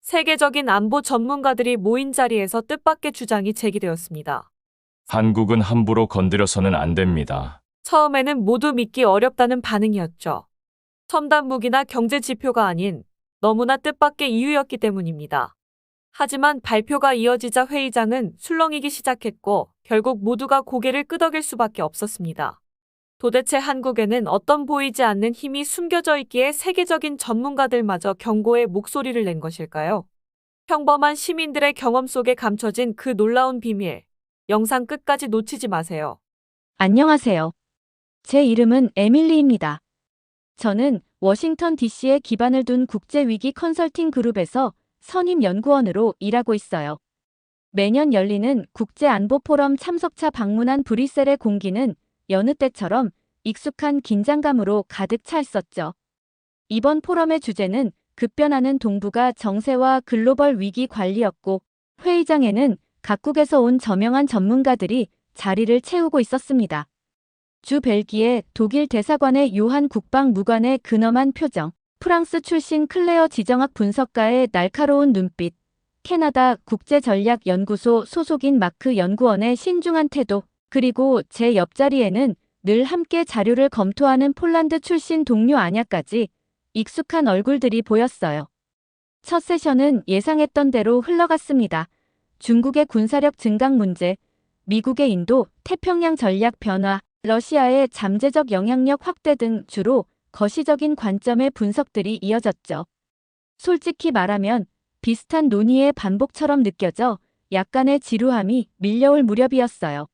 세계적인 안보 전문가들이 모인 자리에서 뜻밖의 주장이 제기되었습니다. 한국은 함부로 건드려서는 안 됩니다. 처음에는 모두 믿기 어렵다는 반응이었죠. 첨단 무기나 경제 지표가 아닌 너무나 뜻밖의 이유였기 때문입니다. 하지만 발표가 이어지자 회의장은 술렁이기 시작했고 결국 모두가 고개를 끄덕일 수밖에 없었습니다. 도대체 한국에는 어떤 보이지 않는 힘이 숨겨져 있기에 세계적인 전문가들마저 경고의 목소리를 낸 것일까요? 평범한 시민들의 경험 속에 감춰진 그 놀라운 비밀. 영상 끝까지 놓치지 마세요. 안녕하세요. 제 이름은 에밀리입니다. 저는 워싱턴 DC에 기반을 둔 국제위기 컨설팅 그룹에서 선임 연구원으로 일하고 있어요. 매년 열리는 국제안보포럼 참석차 방문한 브뤼셀의 공기는 여느 때처럼 익숙한 긴장감으로 가득 차 있었죠. 이번 포럼의 주제는 급변하는 동북아 정세와 글로벌 위기 관리였고, 회의장에는 각국에서 온 저명한 전문가들이 자리를 채우고 있었습니다. 주 벨기에 독일 대사관의 요한 국방무관의 근엄한 표정, 프랑스 출신 클레어 지정학 분석가의 날카로운 눈빛, 캐나다 국제전략연구소 소속인 마크 연구원의 신중한 태도, 그리고 제 옆자리에는 늘 함께 자료를 검토하는 폴란드 출신 동료 아냐까지 익숙한 얼굴들이 보였어요. 첫 세션은 예상했던 대로 흘러갔습니다. 중국의 군사력 증강 문제, 미국의 인도, 태평양 전략 변화, 러시아의 잠재적 영향력 확대 등 주로 거시적인 관점의 분석들이 이어졌죠. 솔직히 말하면 비슷한 논의의 반복처럼 느껴져 약간의 지루함이 밀려올 무렵이었어요.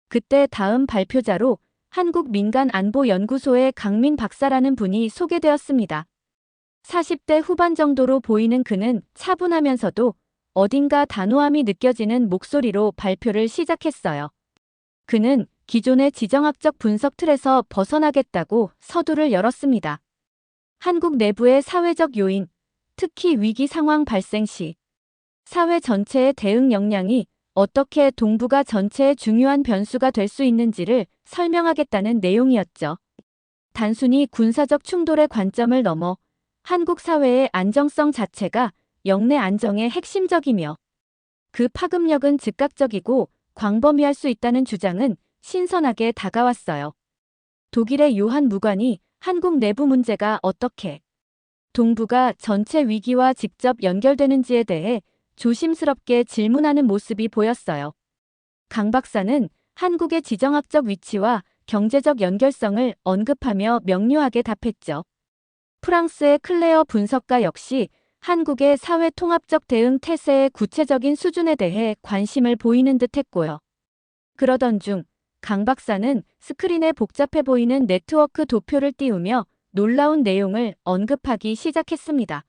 그때 다음 발표자로 한국민간안보연구소의 강민 박사라는 분이 소개되었습니다. 40대 후반 정도로 보이는 그는 차분하면서도 어딘가 단호함이 느껴지는 목소리로 발표를 시작했어요. 그는 기존의 지정학적 분석 틀에서 벗어나겠다고 서두를 열었습니다. 한국 내부의 사회적 요인, 특히 위기 상황 발생 시 사회 전체의 대응 역량이 어떻게 동북아 전체의 중요한 변수가 될 수 있는지를 설명하겠다는 내용이었죠. 단순히 군사적 충돌의 관점을 넘어 한국 사회의 안정성 자체가 영내 안정의 핵심적이며 그 파급력은 즉각적이고 광범위할 수 있다는 주장은 신선하게 다가왔어요. 독일의 요한 무관이 한국 내부 문제가 어떻게 동북아 전체 위기와 직접 연결되는지에 대해 조심스럽게 질문하는 모습이 보였어요. 강 박사는 한국의 지정학적 위치와 경제적 연결성을 언급하며 명료하게 답했죠. 프랑스의 클레어 분석가 역시 한국의 사회 통합적 대응 태세의 구체적인 수준에 대해 관심을 보이는 듯 했고요. 그러던 중 강 박사는 스크린에 복잡해 보이는 네트워크 도표를 띄우며 놀라운 내용을 언급하기 시작했습니다.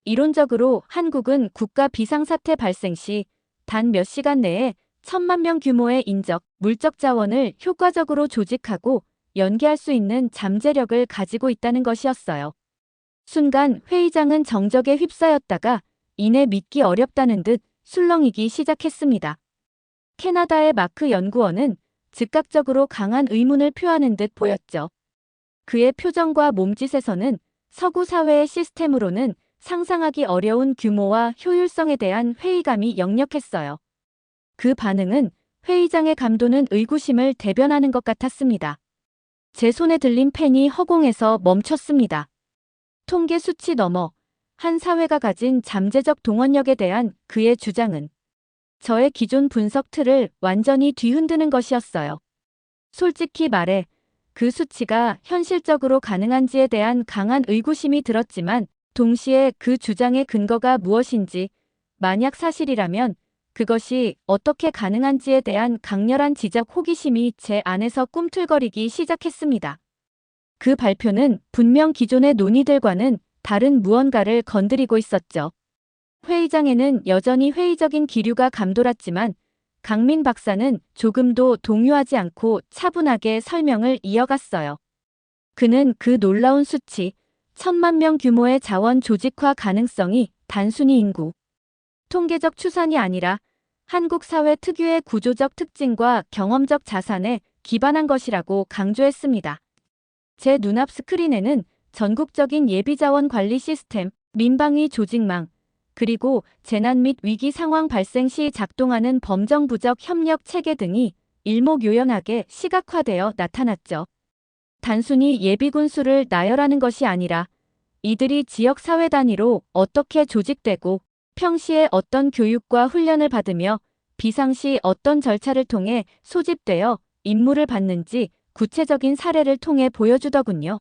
이론적으로 한국은 국가 비상사태 발생 시 단 몇 시간 내에 1,000만 명 규모의 인적, 물적 자원을 효과적으로 조직하고 연계할 수 있는 잠재력을 가지고 있다는 것이었어요. 순간 회의장은 정적에 휩싸였다가 이내 믿기 어렵다는 듯 술렁이기 시작했습니다. 캐나다의 마크 연구원은 즉각적으로 강한 의문을 표하는 듯 보였죠. 그의 표정과 몸짓에서는 서구 사회의 시스템으로는 상상하기 어려운 규모와 효율성에 대한 회의감이 역력했어요. 그 반응은 회의장의 감도는 의구심을 대변하는 것 같았습니다. 제 손에 들린 펜이 허공에서 멈췄습니다. 통계 수치 넘어 한 사회가 가진 잠재적 동원력에 대한 그의 주장은 저의 기존 분석 틀을 완전히 뒤흔드는 것이었어요. 솔직히 말해 그 수치가 현실적으로 가능한지에 대한 강한 의구심이 들었지만 동시에 그 주장의 근거가 무엇인지, 만약 사실이라면 그것이 어떻게 가능한지에 대한 강렬한 지적 호기심이 제 안에서 꿈틀거리기 시작했습니다. 그 발표는 분명 기존의 논의들과는 다른 무언가를 건드리고 있었죠. 회의장에는 여전히 회의적인 기류가 감돌았지만 강민 박사는 조금도 동요하지 않고 차분하게 설명을 이어갔어요. 그는 그 놀라운 수치, 1,000만 명 규모의 자원 조직화 가능성이 단순히 인구, 통계적 추산이 아니라 한국 사회 특유의 구조적 특징과 경험적 자산에 기반한 것이라고 강조했습니다. 제 눈앞 스크린에는 전국적인 예비자원 관리 시스템, 민방위 조직망, 그리고 재난 및 위기 상황 발생 시 작동하는 범정부적 협력 체계 등이 일목요연하게 시각화되어 나타났죠. 단순히 예비군수를 나열하는 것이 아니라 이들이 지역 사회 단위로 어떻게 조직되고 평시에 어떤 교육과 훈련을 받으며 비상시 어떤 절차를 통해 소집되어 임무를 받는지 구체적인 사례를 통해 보여주더군요.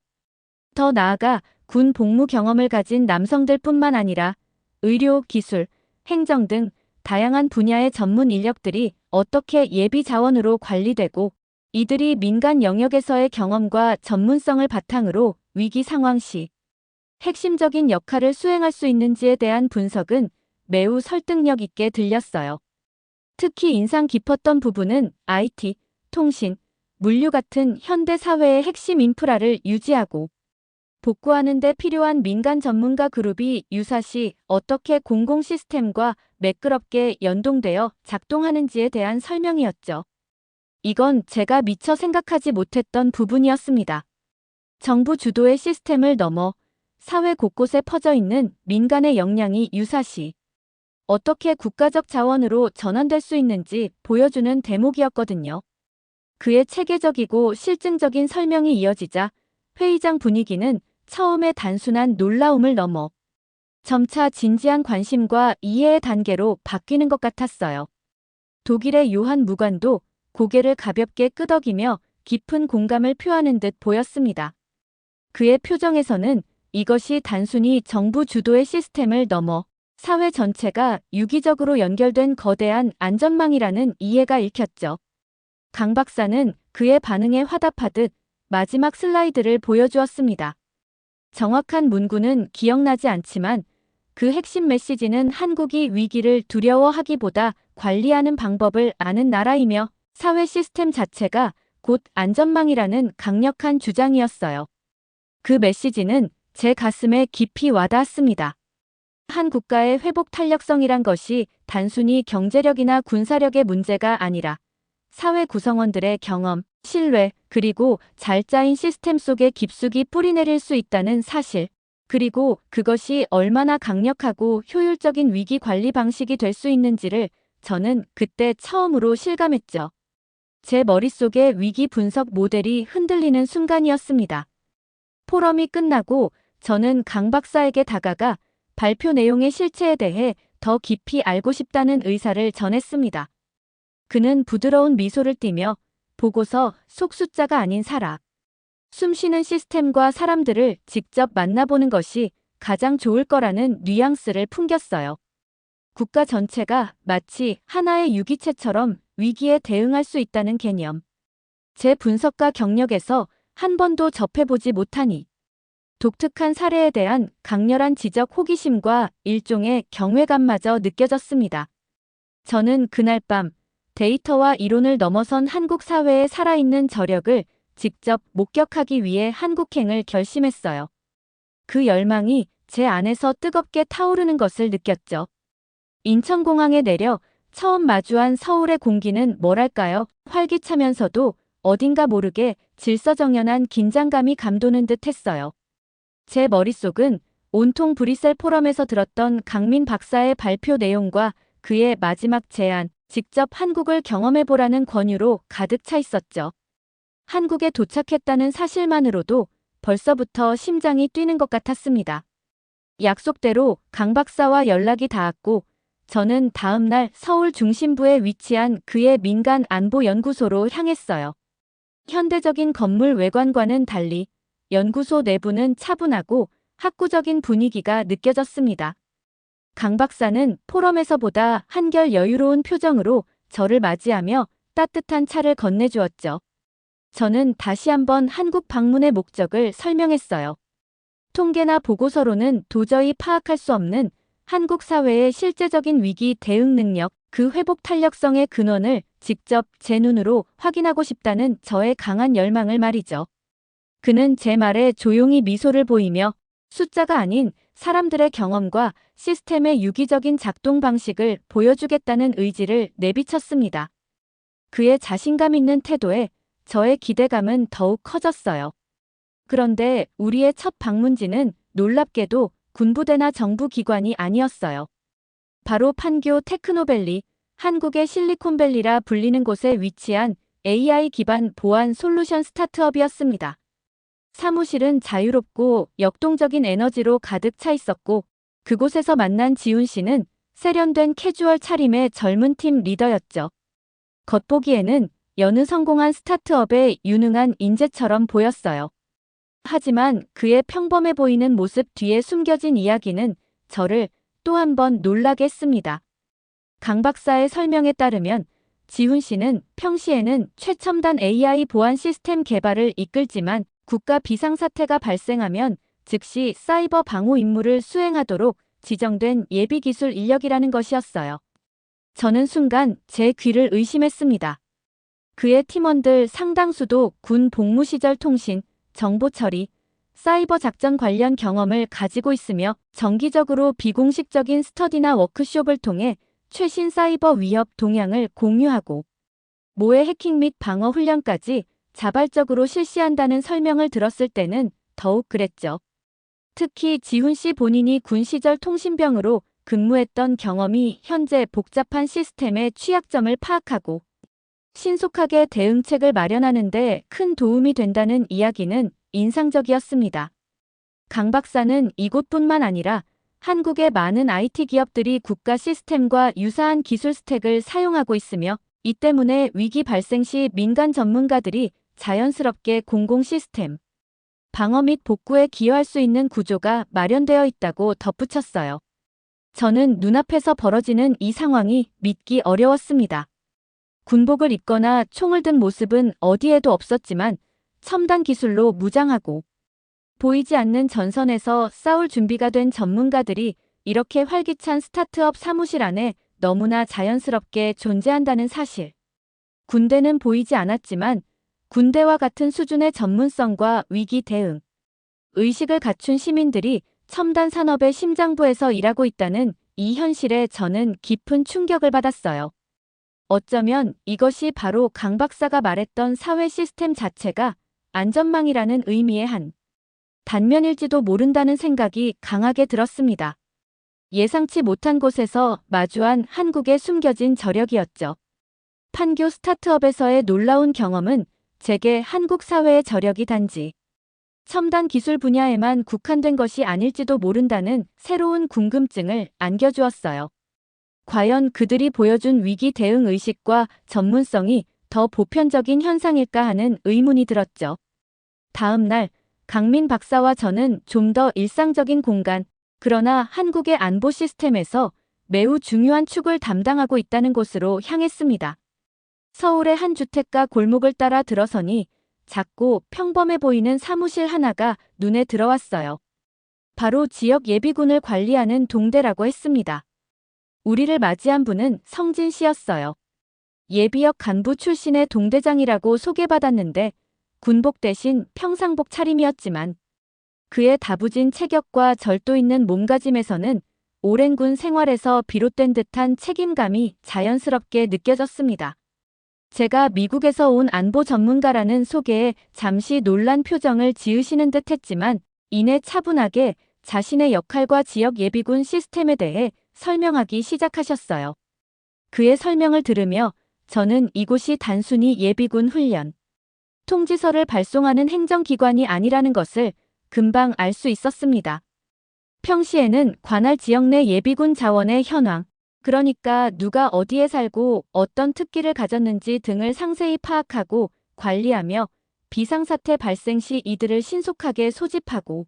더 나아가 군 복무 경험을 가진 남성들뿐만 아니라 의료, 기술, 행정 등 다양한 분야의 전문 인력들이 어떻게 예비 자원으로 관리되고 이들이 민간 영역에서의 경험과 전문성을 바탕으로 위기 상황 시 핵심적인 역할을 수행할 수 있는지에 대한 분석은 매우 설득력 있게 들렸어요. 특히 인상 깊었던 부분은 IT, 통신, 물류 같은 현대 사회의 핵심 인프라를 유지하고 복구하는 데 필요한 민간 전문가 그룹이 유사시 어떻게 공공 시스템과 매끄럽게 연동되어 작동하는지에 대한 설명이었죠. 이건 제가 미처 생각하지 못했던 부분이었습니다. 정부 주도의 시스템을 넘어 사회 곳곳에 퍼져 있는 민간의 역량이 유사시 어떻게 국가적 자원으로 전환될 수 있는지 보여주는 대목이었거든요. 그의 체계적이고 실증적인 설명이 이어지자 회의장 분위기는 처음에 단순한 놀라움을 넘어 점차 진지한 관심과 이해의 단계로 바뀌는 것 같았어요. 독일의 요한 무관도 고개를 가볍게 끄덕이며 깊은 공감을 표하는 듯 보였습니다. 그의 표정에서는 이것이 단순히 정부 주도의 시스템을 넘어 사회 전체가 유기적으로 연결된 거대한 안전망이라는 이해가 읽혔죠. 강 박사는 그의 반응에 화답하듯 마지막 슬라이드를 보여주었습니다. 정확한 문구는 기억나지 않지만 그 핵심 메시지는 한국이 위기를 두려워하기보다 관리하는 방법을 아는 나라이며 사회 시스템 자체가 곧 안전망이라는 강력한 주장이었어요. 그 메시지는 제 가슴에 깊이 와닿았습니다. 한 국가의 회복 탄력성이란 것이 단순히 경제력이나 군사력의 문제가 아니라 사회 구성원들의 경험, 신뢰, 그리고 잘 짜인 시스템 속에 깊숙이 뿌리내릴 수 있다는 사실, 그리고 그것이 얼마나 강력하고 효율적인 위기 관리 방식이 될 수 있는지를 저는 그때 처음으로 실감했죠. 제 머릿속의 위기 분석 모델이 흔들리는 순간이었습니다. 포럼이 끝나고 저는 강 박사에게 다가가 발표 내용의 실체에 대해 더 깊이 알고 싶다는 의사를 전했습니다. 그는 부드러운 미소를 띠며 보고서 속 숫자가 아닌 살아 숨쉬는 시스템과 사람들을 직접 만나보는 것이 가장 좋을 거라는 뉘앙스를 풍겼어요. 국가 전체가 마치 하나의 유기체처럼 위기에 대응할 수 있다는 개념. 제 분석과 경력에서 한 번도 접해보지 못하니 독특한 사례에 대한 강렬한 지적 호기심과 일종의 경외감마저 느껴졌습니다. 저는 그날 밤 데이터와 이론을 넘어선 한국 사회의 살아있는 저력을 직접 목격하기 위해 한국행을 결심했어요. 그 열망이 제 안에서 뜨겁게 타오르는 것을 느꼈죠. 인천공항에 내려 처음 마주한 서울의 공기는 뭐랄까요? 활기차면서도 어딘가 모르게 질서정연한 긴장감이 감도는 듯 했어요. 제 머릿속은 온통 브뤼셀 포럼에서 들었던 강민 박사의 발표 내용과 그의 마지막 제안, 직접 한국을 경험해보라는 권유로 가득 차 있었죠. 한국에 도착했다는 사실만으로도 벌써부터 심장이 뛰는 것 같았습니다. 약속대로 강 박사와 연락이 닿았고 저는 다음 날 서울 중심부에 위치한 그의 민간 안보 연구소로 향했어요. 현대적인 건물 외관과는 달리 연구소 내부는 차분하고 학구적인 분위기가 느껴졌습니다. 강 박사는 포럼에서보다 한결 여유로운 표정으로 저를 맞이하며 따뜻한 차를 건네주었죠. 저는 다시 한번 한국 방문의 목적을 설명했어요. 통계나 보고서로는 도저히 파악할 수 없는 한국 사회의 실제적인 위기 대응 능력, 그 회복 탄력성의 근원을 직접 제 눈으로 확인하고 싶다는 저의 강한 열망을 말이죠. 그는 제 말에 조용히 미소를 보이며 숫자가 아닌 사람들의 경험과 시스템의 유기적인 작동 방식을 보여주겠다는 의지를 내비쳤습니다. 그의 자신감 있는 태도에 저의 기대감은 더욱 커졌어요. 그런데 우리의 첫 방문지는 놀랍게도 군부대나 정부 기관이 아니었어요. 바로 판교 테크노밸리, 한국의 실리콘밸리라 불리는 곳에 위치한 AI 기반 보안 솔루션 스타트업이었습니다. 사무실은 자유롭고 역동적인 에너지로 가득 차 있었고, 그곳에서 만난 지훈 씨는 세련된 캐주얼 차림의 젊은 팀 리더였죠. 겉보기에는 여느 성공한 스타트업의 유능한 인재처럼 보였어요. 하지만 그의 평범해 보이는 모습 뒤에 숨겨진 이야기는 저를 또 한 번 놀라게 했습니다. 강 박사의 설명에 따르면 지훈 씨는 평시에는 최첨단 AI 보안 시스템 개발을 이끌지만 국가 비상사태가 발생하면 즉시 사이버 방호 임무를 수행하도록 지정된 예비기술 인력이라는 것이었어요. 저는 순간 제 귀를 의심했습니다. 그의 팀원들 상당수도 군 복무 시절 통신, 정보 처리, 사이버 작전 관련 경험을 가지고 있으며 정기적으로 비공식적인 스터디나 워크숍을 통해 최신 사이버 위협 동향을 공유하고 모의 해킹 및 방어 훈련까지 자발적으로 실시한다는 설명을 들었을 때는 더욱 그랬죠. 특히 지훈 씨 본인이 군 시절 통신병으로 근무했던 경험이 현재 복잡한 시스템의 취약점을 파악하고 신속하게 대응책을 마련하는 데 큰 도움이 된다는 이야기는 인상적이었습니다. 강 박사는 이곳뿐만 아니라 한국의 많은 IT 기업들이 국가 시스템과 유사한 기술 스택을 사용하고 있으며 이 때문에 위기 발생 시 민간 전문가들이 자연스럽게 공공 시스템, 방어 및 복구에 기여할 수 있는 구조가 마련되어 있다고 덧붙였어요. 저는 눈앞에서 벌어지는 이 상황이 믿기 어려웠습니다. 군복을 입거나 총을 든 모습은 어디에도 없었지만 첨단 기술로 무장하고 보이지 않는 전선에서 싸울 준비가 된 전문가들이 이렇게 활기찬 스타트업 사무실 안에 너무나 자연스럽게 존재한다는 사실. 군대는 보이지 않았지만 군대와 같은 수준의 전문성과 위기 대응, 의식을 갖춘 시민들이 첨단 산업의 심장부에서 일하고 있다는 이 현실에 저는 깊은 충격을 받았어요. 어쩌면 이것이 바로 강 박사가 말했던 사회 시스템 자체가 안전망이라는 의미의 한 단면일지도 모른다는 생각이 강하게 들었습니다. 예상치 못한 곳에서 마주한 한국의 숨겨진 저력이었죠. 판교 스타트업에서의 놀라운 경험은 제게 한국 사회의 저력이 단지 첨단 기술 분야에만 국한된 것이 아닐지도 모른다는 새로운 궁금증을 안겨주었어요. 과연 그들이 보여준 위기 대응 의식과 전문성이 더 보편적인 현상일까 하는 의문이 들었죠. 다음 날 강민 박사와 저는 좀 더 일상적인 공간, 그러나 한국의 안보 시스템에서 매우 중요한 축을 담당하고 있다는 곳으로 향했습니다. 서울의 한 주택가 골목을 따라 들어서니 작고 평범해 보이는 사무실 하나가 눈에 들어왔어요. 바로 지역 예비군을 관리하는 동대라고 했습니다. 우리를 맞이한 분은 성진 씨였어요. 예비역 간부 출신의 동대장이라고 소개받았는데 군복 대신 평상복 차림이었지만 그의 다부진 체격과 절도 있는 몸가짐에서는 오랜 군 생활에서 비롯된 듯한 책임감이 자연스럽게 느껴졌습니다. 제가 미국에서 온 안보 전문가라는 소개에 잠시 놀란 표정을 지으시는 듯 했지만 이내 차분하게 자신의 역할과 지역 예비군 시스템에 대해 설명하기 시작하셨어요. 그의 설명을 들으며 저는 이곳이 단순히 예비군 훈련, 통지서를 발송하는 행정기관이 아니라는 것을 금방 알 수 있었습니다. 평시에는 관할 지역 내 예비군 자원의 현황, 그러니까 누가 어디에 살고 어떤 특기를 가졌는지 등을 상세히 파악하고 관리하며 비상사태 발생 시 이들을 신속하게 소집하고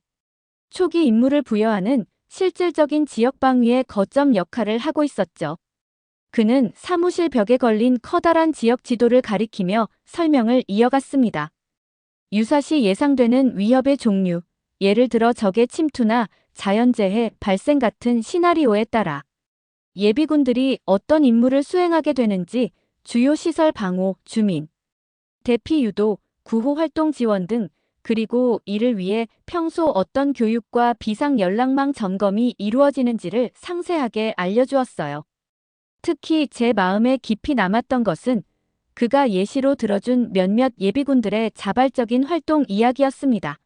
초기 임무를 부여하는 실질적인 지역방위의 거점 역할을 하고 있었죠. 그는 사무실 벽에 걸린 커다란 지역 지도를 가리키며 설명을 이어갔습니다. 유사시 예상되는 위협의 종류, 예를 들어 적의 침투나 자연재해 발생 같은 시나리오에 따라 예비군들이 어떤 임무를 수행하게 되는지 주요 시설 방호, 주민, 대피 유도, 구호 활동 지원 등 그리고 이를 위해 평소 어떤 교육과 비상 연락망 점검이 이루어지는지를 상세하게 알려주었어요. 특히 제 마음에 깊이 남았던 것은 그가 예시로 들어준 몇몇 예비군들의 자발적인 활동 이야기였습니다.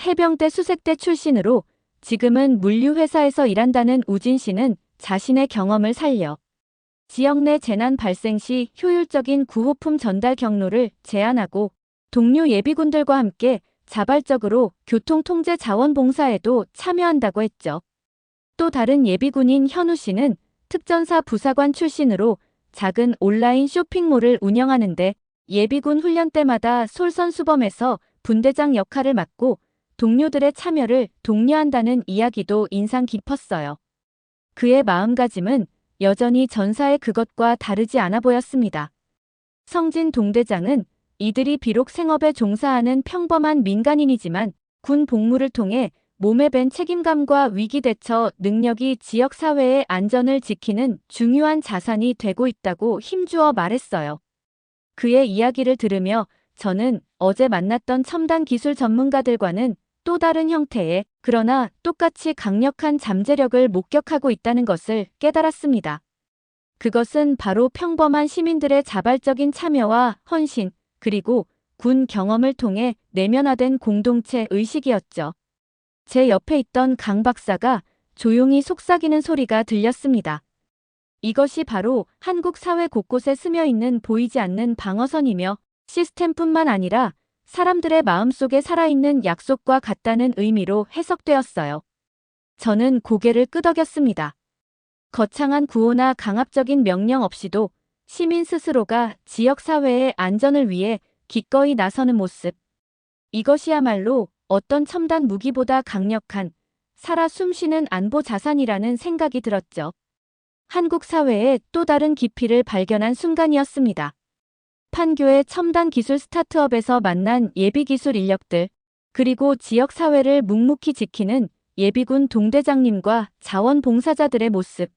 해병대 수색대 출신으로 지금은 물류회사에서 일한다는 우진 씨는 자신의 경험을 살려 지역 내 재난 발생 시 효율적인 구호품 전달 경로를 제안하고 동료 예비군들과 함께 자발적으로 교통통제 자원봉사에도 참여한다고 했죠. 또 다른 예비군인 현우 씨는 특전사 부사관 출신으로 작은 온라인 쇼핑몰을 운영하는데 예비군 훈련 때마다 솔선수범해서 분대장 역할을 맡고 동료들의 참여를 독려한다는 이야기도 인상 깊었어요. 그의 마음가짐은 여전히 전사의 그것과 다르지 않아 보였습니다. 성진 동대장은 이들이 비록 생업에 종사하는 평범한 민간인이지만 군 복무를 통해 몸에 밴 책임감과 위기 대처 능력이 지역 사회의 안전을 지키는 중요한 자산이 되고 있다고 힘주어 말했어요. 그의 이야기를 들으며 저는 어제 만났던 첨단 기술 전문가들과는 또 다른 형태의 그러나 똑같이 강력한 잠재력을 목격하고 있다는 것을 깨달았습니다. 그것은 바로 평범한 시민들의 자발적인 참여와 헌신, 그리고 군 경험을 통해 내면화된 공동체 의식이었죠. 제 옆에 있던 강 박사가 조용히 속삭이는 소리가 들렸습니다. 이것이 바로 한국 사회 곳곳에 스며 있는 보이지 않는 방어선이며 시스템뿐만 아니라 사람들의 마음속에 살아있는 약속과 같다는 의미로 해석되었어요. 저는 고개를 끄덕였습니다. 거창한 구호나 강압적인 명령 없이도 시민 스스로가 지역사회의 안전을 위해 기꺼이 나서는 모습. 이것이야말로 어떤 첨단 무기보다 강력한 살아 숨쉬는 안보 자산이라는 생각이 들었죠. 한국 사회의 또 다른 깊이를 발견한 순간이었습니다. 판교의 첨단 기술 스타트업에서 만난 예비기술 인력들, 그리고 지역사회를 묵묵히 지키는 예비군 동대장님과 자원봉사자들의 모습.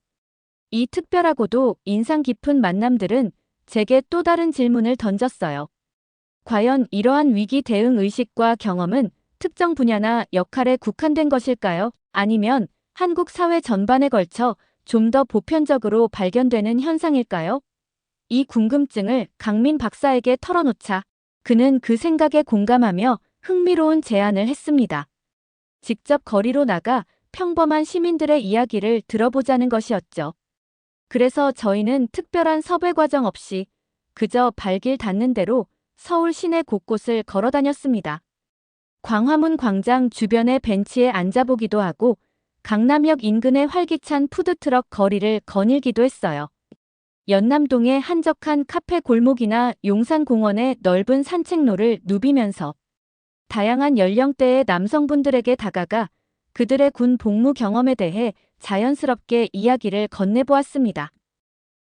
이 특별하고도 인상 깊은 만남들은 제게 또 다른 질문을 던졌어요. 과연 이러한 위기 대응 의식과 경험은 특정 분야나 역할에 국한된 것일까요? 아니면 한국 사회 전반에 걸쳐 좀 더 보편적으로 발견되는 현상일까요? 이 궁금증을 강민 박사에게 털어놓자 그는 그 생각에 공감하며 흥미로운 제안을 했습니다. 직접 거리로 나가 평범한 시민들의 이야기를 들어보자는 것이었죠. 그래서 저희는 특별한 섭외 과정 없이 그저 발길 닿는 대로 서울 시내 곳곳을 걸어 다녔습니다. 광화문 광장 주변의 벤치에 앉아보기도 하고 강남역 인근의 활기찬 푸드트럭 거리를 거닐기도 했어요. 연남동의 한적한 카페 골목이나 용산공원의 넓은 산책로를 누비면서 다양한 연령대의 남성분들에게 다가가 그들의 군 복무 경험에 대해 자연스럽게 이야기를 건네보았습니다.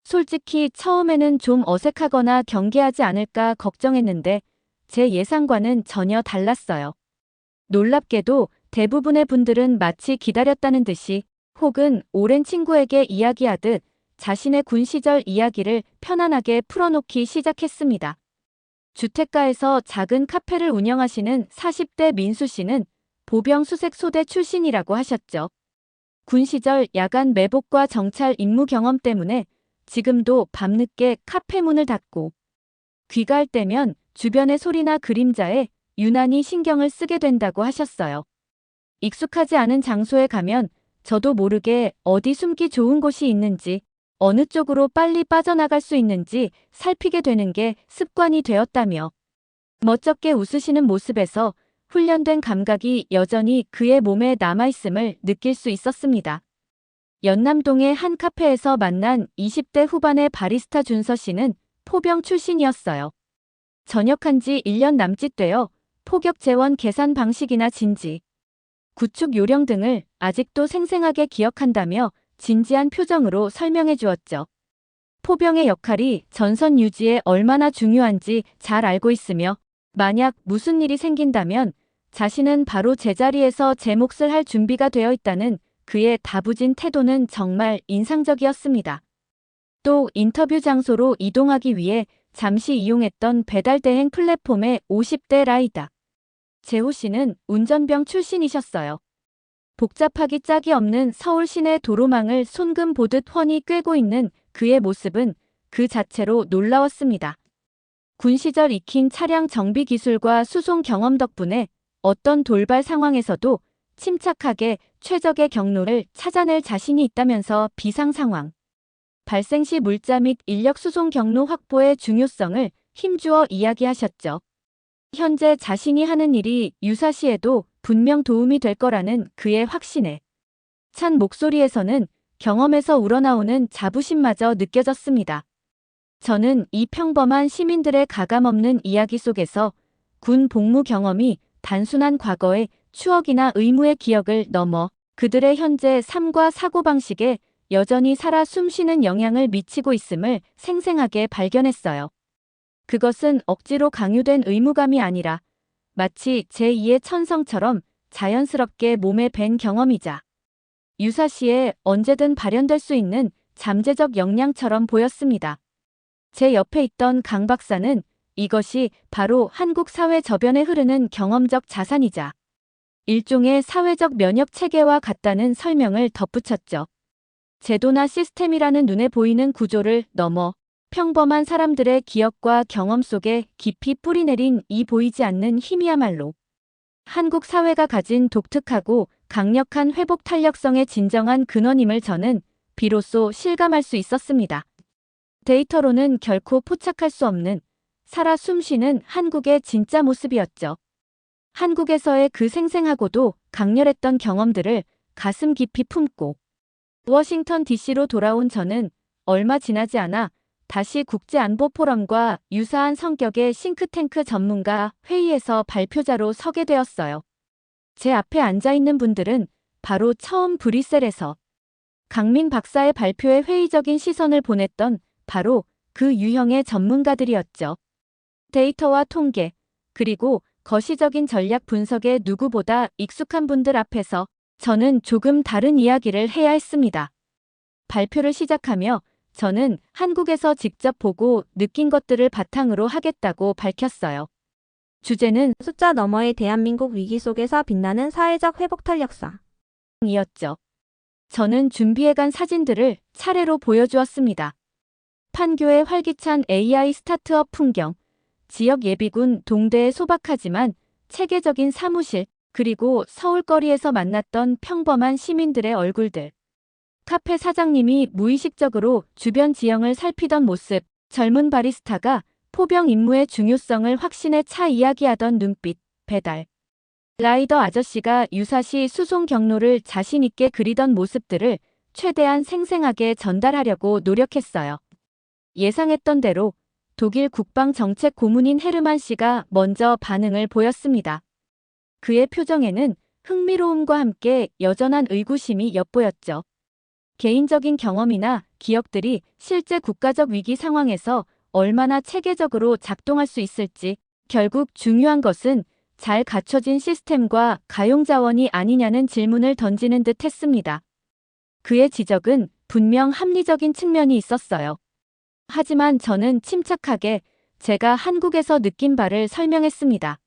솔직히 처음에는 좀 어색하거나 경계하지 않을까 걱정했는데 제 예상과는 전혀 달랐어요. 놀랍게도 대부분의 분들은 마치 기다렸다는 듯이 혹은 오랜 친구에게 이야기하듯 자신의 군 시절 이야기를 편안하게 풀어놓기 시작했습니다. 주택가에서 작은 카페를 운영하시는 40대 민수 씨는 보병 수색 소대 출신이라고 하셨죠. 군 시절 야간 매복과 정찰 임무 경험 때문에 지금도 밤늦게 카페 문을 닫고 귀가할 때면 주변의 소리나 그림자에 유난히 신경을 쓰게 된다고 하셨어요. 익숙하지 않은 장소에 가면 저도 모르게 어디 숨기 좋은 곳이 있는지 어느 쪽으로 빨리 빠져나갈 수 있는지 살피게 되는 게 습관이 되었다며 멋쩍게 웃으시는 모습에서 훈련된 감각이 여전히 그의 몸에 남아있음을 느낄 수 있었습니다. 연남동의 한 카페에서 만난 20대 후반의 바리스타 준서 씨는 포병 출신이었어요. 전역한 지 1년 남짓 되어 포격 재원 계산 방식이나 진지, 구축 요령 등을 아직도 생생하게 기억한다며 진지한 표정으로 설명해 주었죠. 포병의 역할이 전선 유지에 얼마나 중요한지 잘 알고 있으며 만약 무슨 일이 생긴다면 자신은 바로 제자리에서 제 몫을 할 준비가 되어 있다는 그의 다부진 태도는 정말 인상적이었습니다. 또 인터뷰 장소로 이동하기 위해 잠시 이용했던 배달 대행 플랫폼의 50대 라이다 재호 씨는 운전병 출신이셨어요. 복잡하기 짝이 없는 서울 시내 도로망을 손금 보듯 훤히 꿰고 있는 그의 모습은 그 자체로 놀라웠습니다. 군 시절 익힌 차량 정비 기술과 수송 경험 덕분에 어떤 돌발 상황에서도 침착하게 최적의 경로를 찾아낼 자신이 있다면서 비상 상황 발생 시 물자 및 인력 수송 경로 확보의 중요성을 힘주어 이야기하셨죠. 현재 자신이 하는 일이 유사시에도 분명 도움이 될 거라는 그의 확신에 찬 목소리에서는 경험에서 우러나오는 자부심마저 느껴졌습니다. 저는 이 평범한 시민들의 가감없는 이야기 속에서 군 복무 경험이 단순한 과거의 추억이나 의무의 기억을 넘어 그들의 현재 삶과 사고방식에 여전히 살아 숨쉬는 영향을 미치고 있음을 생생하게 발견했어요. 그것은 억지로 강요된 의무감이 아니라 마치 제2의 천성처럼 자연스럽게 몸에 밴 경험이자 유사시에 언제든 발현될 수 있는 잠재적 역량처럼 보였습니다. 제 옆에 있던 강 박사는 이것이 바로 한국 사회 저변에 흐르는 경험적 자산이자 일종의 사회적 면역 체계와 같다는 설명을 덧붙였죠. 제도나 시스템이라는 눈에 보이는 구조를 넘어 평범한 사람들의 기억과 경험 속에 깊이 뿌리내린 이 보이지 않는 힘이야말로 한국 사회가 가진 독특하고 강력한 회복 탄력성의 진정한 근원임을 저는 비로소 실감할 수 있었습니다. 데이터로는 결코 포착할 수 없는 살아 숨쉬는 한국의 진짜 모습이었죠. 한국에서의 그 생생하고도 강렬했던 경험들을 가슴 깊이 품고 워싱턴 DC로 돌아온 저는 얼마 지나지 않아 다시 국제안보포럼과 유사한 성격의 싱크탱크 전문가 회의에서 발표자로 서게 되었어요. 제 앞에 앉아있는 분들은 바로 처음 브뤼셀에서 강민 박사의 발표에 회의적인 시선을 보냈던 바로 그 유형의 전문가들이었죠. 데이터와 통계, 그리고 거시적인 전략 분석에 누구보다 익숙한 분들 앞에서 저는 조금 다른 이야기를 해야 했습니다. 발표를 시작하며 저는 한국에서 직접 보고 느낀 것들을 바탕으로 하겠다고 밝혔어요. 주제는 숫자 너머의 대한민국 위기 속에서 빛나는 사회적 회복 탄력성. 이었죠. 저는 준비해간 사진들을 차례로 보여주었습니다. 판교의 활기찬 AI 스타트업 풍경, 지역 예비군 동대의 소박하지만 체계적인 사무실, 그리고 서울거리에서 만났던 평범한 시민들의 얼굴들. 카페 사장님이 무의식적으로 주변 지형을 살피던 모습, 젊은 바리스타가 포병 임무의 중요성을 확신에 차 이야기하던 눈빛, 배달 라이더 아저씨가 유사시 수송 경로를 자신 있게 그리던 모습들을 최대한 생생하게 전달하려고 노력했어요. 예상했던 대로 독일 국방정책 고문인 헤르만 씨가 먼저 반응을 보였습니다. 그의 표정에는 흥미로움과 함께 여전한 의구심이 엿보였죠. 개인적인 경험이나 기억들이 실제 국가적 위기 상황에서 얼마나 체계적으로 작동할 수 있을지, 결국 중요한 것은 잘 갖춰진 시스템과 가용 자원이 아니냐는 질문을 던지는 듯 했습니다. 그의 지적은 분명 합리적인 측면이 있었어요. 하지만 저는 침착하게 제가 한국에서 느낀 바를 설명했습니다.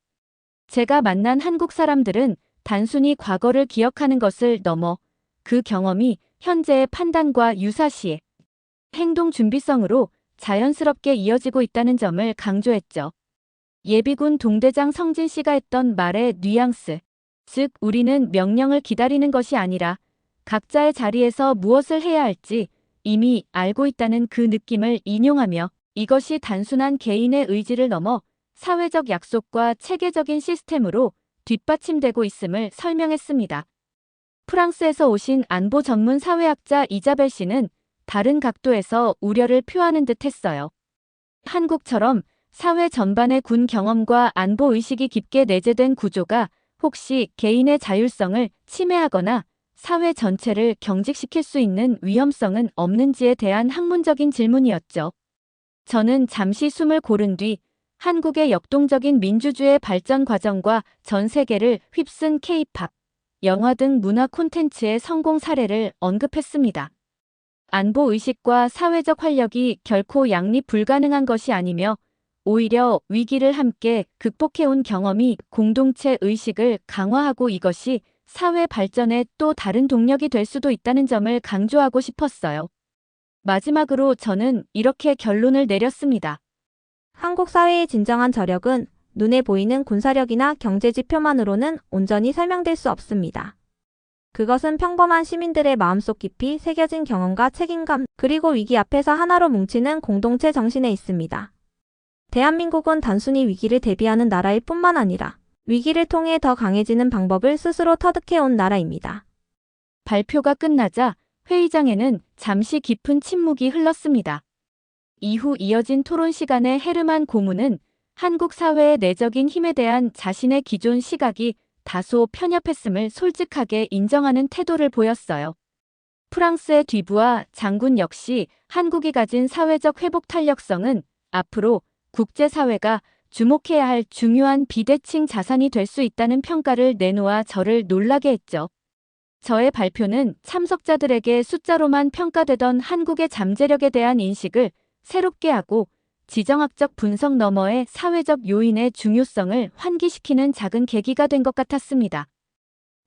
제가 만난 한국 사람들은 단순히 과거를 기억하는 것을 넘어 그 경험이 현재의 판단과 유사시에 행동 준비성으로 자연스럽게 이어지고 있다는 점을 강조했죠. 예비군 동대장 성진 씨가 했던 말의 뉘앙스, 즉 우리는 명령을 기다리는 것이 아니라 각자의 자리에서 무엇을 해야 할지 이미 알고 있다는 그 느낌을 인용하며 이것이 단순한 개인의 의지를 넘어 사회적 약속과 체계적인 시스템으로 뒷받침되고 있음을 설명했습니다. 프랑스에서 오신 안보 전문 사회학자 이자벨 씨는 다른 각도에서 우려를 표하는 듯 했어요. 한국처럼 사회 전반의 군 경험과 안보 의식이 깊게 내재된 구조가 혹시 개인의 자율성을 침해하거나 사회 전체를 경직시킬 수 있는 위험성은 없는지에 대한 학문적인 질문이었죠. 저는 잠시 숨을 고른 뒤 한국의 역동적인 민주주의 발전 과정과 전 세계를 휩쓴 K-팝, 영화 등 문화 콘텐츠의 성공 사례를 언급했습니다. 안보 의식과 사회적 활력이 결코 양립 불가능한 것이 아니며 오히려 위기를 함께 극복해온 경험이 공동체 의식을 강화하고 이것이 사회 발전의 또 다른 동력이 될 수도 있다는 점을 강조하고 싶었어요. 마지막으로 저는 이렇게 결론을 내렸습니다. 한국 사회의 진정한 저력은 눈에 보이는 군사력이나 경제 지표만으로는 온전히 설명될 수 없습니다. 그것은 평범한 시민들의 마음속 깊이 새겨진 경험과 책임감, 그리고 위기 앞에서 하나로 뭉치는 공동체 정신에 있습니다. 대한민국은 단순히 위기를 대비하는 나라일 뿐만 아니라 위기를 통해 더 강해지는 방법을 스스로 터득해온 나라입니다. 발표가 끝나자 회의장에는 잠시 깊은 침묵이 흘렀습니다. 이후 이어진 토론 시간에 헤르만 고문은 한국 사회의 내적인 힘에 대한 자신의 기존 시각이 다소 편협했음을 솔직하게 인정하는 태도를 보였어요. 프랑스의 뒤부와 장군 역시 한국이 가진 사회적 회복 탄력성은 앞으로 국제사회가 주목해야 할 중요한 비대칭 자산이 될 수 있다는 평가를 내놓아 저를 놀라게 했죠. 저의 발표는 참석자들에게 숫자로만 평가되던 한국의 잠재력에 대한 인식을 새롭게 하고 지정학적 분석 너머의 사회적 요인의 중요성을 환기시키는 작은 계기가 된 것 같았습니다.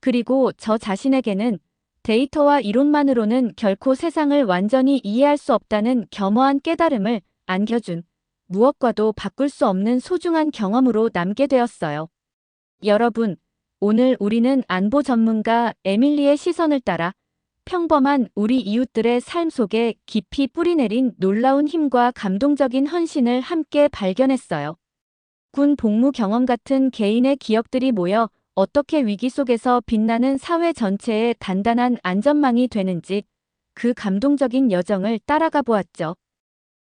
그리고 저 자신에게는 데이터와 이론만으로는 결코 세상을 완전히 이해할 수 없다는 겸허한 깨달음을 안겨준 무엇과도 바꿀 수 없는 소중한 경험으로 남게 되었어요. 여러분, 오늘 우리는 안보 전문가 에밀리의 시선을 따라 평범한 우리 이웃들의 삶 속에 깊이 뿌리내린 놀라운 힘과 감동적인 헌신을 함께 발견했어요. 군 복무 경험 같은 개인의 기억들이 모여 어떻게 위기 속에서 빛나는 사회 전체의 단단한 안전망이 되는지 그 감동적인 여정을 따라가 보았죠.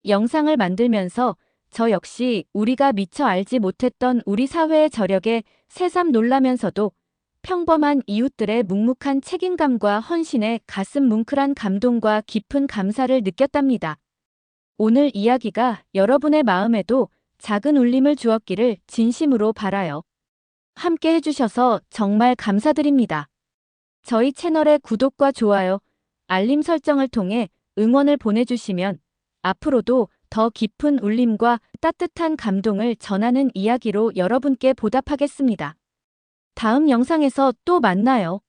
영상을 만들면서 저 역시 우리가 미처 알지 못했던 우리 사회의 저력에 새삼 놀라면서도 평범한 이웃들의 묵묵한 책임감과 헌신에 가슴 뭉클한 감동과 깊은 감사를 느꼈답니다. 오늘 이야기가 여러분의 마음에도 작은 울림을 주었기를 진심으로 바라요. 함께 해주셔서 정말 감사드립니다. 저희 채널의 구독과 좋아요, 알림 설정을 통해 응원을 보내주시면 앞으로도 더 깊은 울림과 따뜻한 감동을 전하는 이야기로 여러분께 보답하겠습니다. 다음 영상에서 또 만나요.